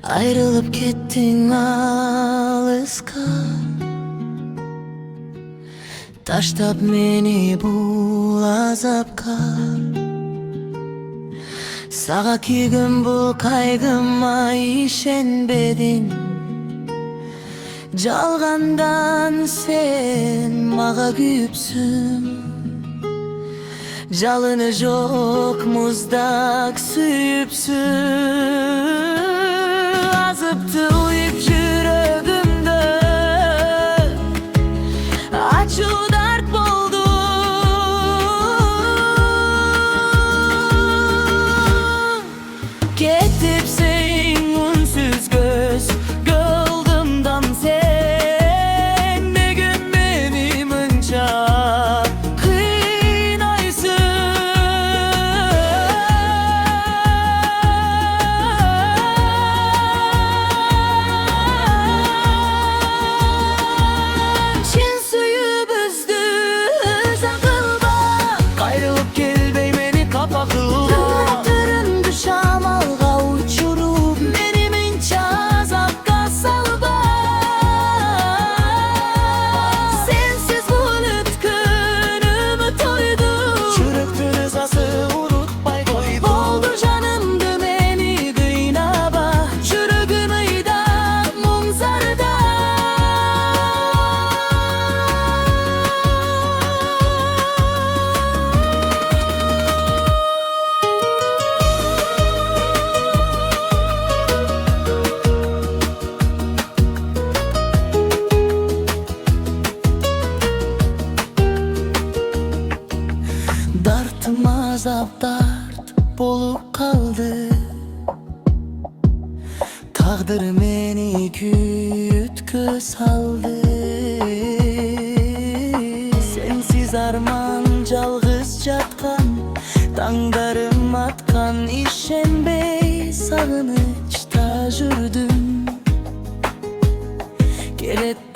Ayrılıp gittin alыска, taştap meni bul azapka. Sağa kigim bul kaygıma işenbedin, жалгандан sen mağa küpsün. Жалыны жоқ мұздақ сүйіпсің. Азыпты ұйып жүрегімді, ачу дарт болды. Кетіп сен үнсіз көз кылдымдан sen, бегім мені мынча Dartım azap dart bolup kaldı. Tağdır meni kütkö saldı. Sensiz arman жалгыз жаткан, таңдарым аткан, ишенбей сагынычта жүрдүм. Келет